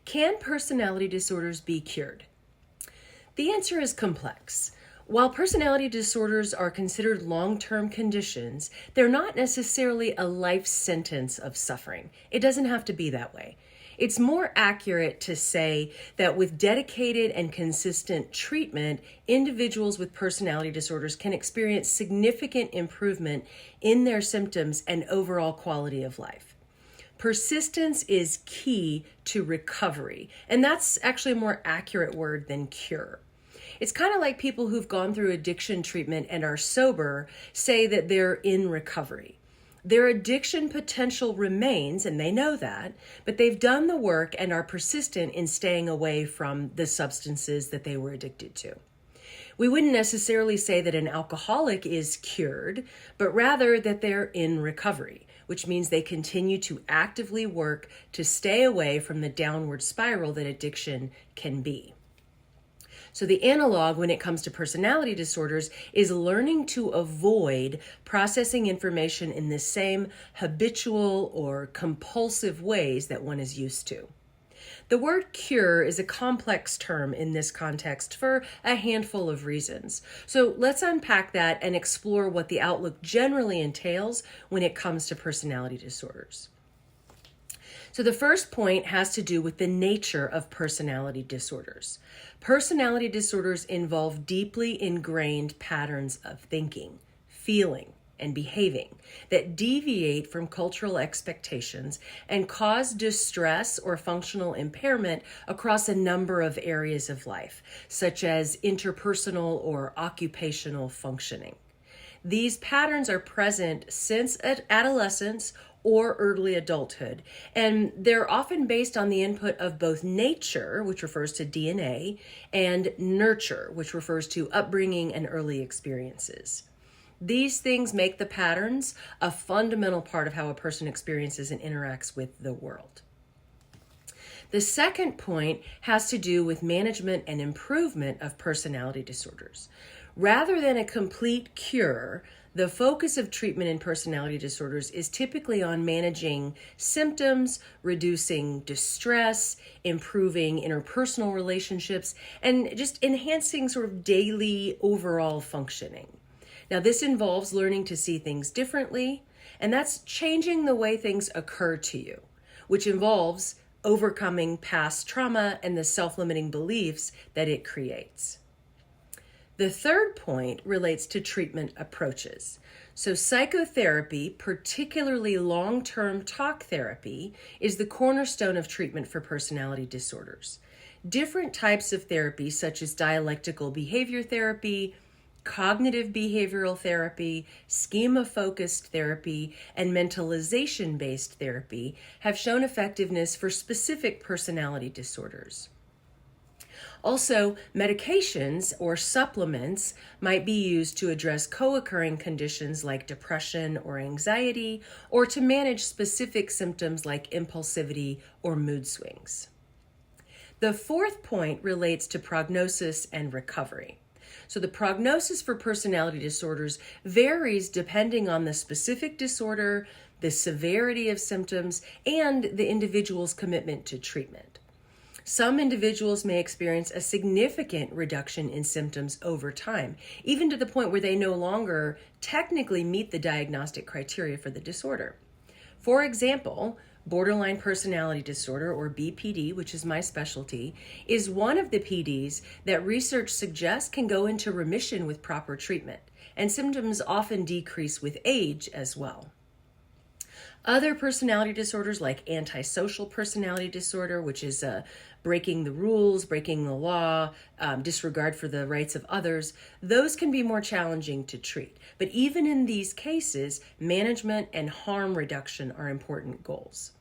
Can personality disorders be cured? The answer is complex. While personality disorders are considered long-term conditions, they're not necessarily a life sentence of suffering. It doesn't have to be that way. It's more accurate to say that with dedicated and consistent treatment, individuals with personality disorders can experience significant improvement in their symptoms and overall quality of life. Persistence is key to recovery, and that's actually a more accurate word than cure. It's kind of like people who've gone through addiction treatment and are sober say that they're in recovery. Their addiction potential remains, and they know that, but they've done the work and are persistent in staying away from the substances that they were addicted to. We wouldn't necessarily say that an alcoholic is cured, but rather that they're in recovery, which means they continue to actively work to stay away from the downward spiral that addiction can be. So the analog when it comes to personality disorders is learning to avoid processing information in the same habitual or compulsive ways that one is used to. The word cure is a complex term in this context for a handful of reasons. So let's unpack that and explore what the outlook generally entails when it comes to personality disorders. So the first point has to do with the nature of personality disorders. Personality disorders involve deeply ingrained patterns of thinking, feeling, and behaving that deviate from cultural expectations and cause distress or functional impairment across a number of areas of life, such as interpersonal or occupational functioning. These patterns are present since adolescence or early adulthood, and they're often based on the input of both nature, which refers to DNA, and nurture, which refers to upbringing and early experiences. These things make the patterns a fundamental part of how a person experiences and interacts with the world. The second point has to do with management and improvement of personality disorders. Rather than a complete cure, the focus of treatment in personality disorders is typically on managing symptoms, reducing distress, improving interpersonal relationships, and just enhancing sort of daily overall functioning. Now, this involves learning to see things differently, and that's changing the way things occur to you, which involves overcoming past trauma and the self-limiting beliefs that it creates. The third point relates to treatment approaches. So psychotherapy, particularly long-term talk therapy, is the cornerstone of treatment for personality disorders. Different types of therapy, such as dialectical behavior therapy, cognitive behavioral therapy, schema-focused therapy, and mentalization-based therapy, have shown effectiveness for specific personality disorders. Also, medications or supplements might be used to address co-occurring conditions like depression or anxiety, or to manage specific symptoms like impulsivity or mood swings. The fourth point relates to prognosis and recovery. So the prognosis for personality disorders varies depending on the specific disorder, the severity of symptoms, and the individual's commitment to treatment. Some individuals may experience a significant reduction in symptoms over time, even to the point where they no longer technically meet the diagnostic criteria for the disorder. For example, borderline personality disorder, or BPD, which is my specialty, is one of the PDs that research suggests can go into remission with proper treatment, and symptoms often decrease with age as well. Other personality disorders like antisocial personality disorder, which is breaking the rules, breaking the law, disregard for the rights of others, those can be more challenging to treat. But even in these cases, management and harm reduction are important goals.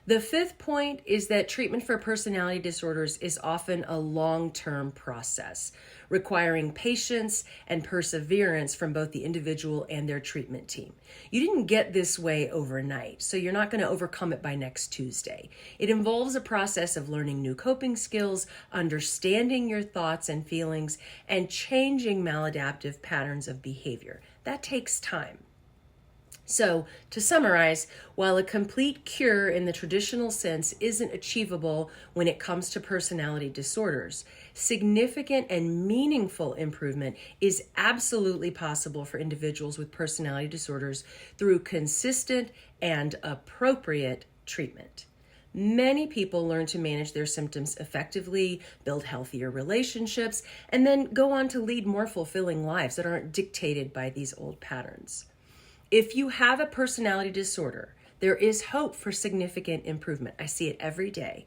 The fifth point is that treatment for personality disorders is often a long-term process, requiring patience and perseverance from both the individual and their treatment team. You didn't get this way overnight, so you're not going to overcome it by next Tuesday. It involves a process of learning new coping skills, understanding your thoughts and feelings, and changing maladaptive patterns of behavior. That takes time. So, to summarize, while a complete cure in the traditional sense isn't achievable when it comes to personality disorders, significant and meaningful improvement is absolutely possible for individuals with personality disorders through consistent and appropriate treatment. Many people learn to manage their symptoms effectively, build healthier relationships, and then go on to lead more fulfilling lives that aren't dictated by these old patterns. If you have a personality disorder, there is hope for significant improvement. I see it every day.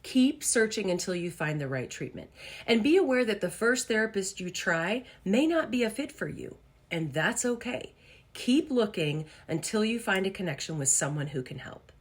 Keep searching until you find the right treatment. And be aware that the first therapist you try may not be a fit for you, and that's okay. Keep looking until you find a connection with someone who can help.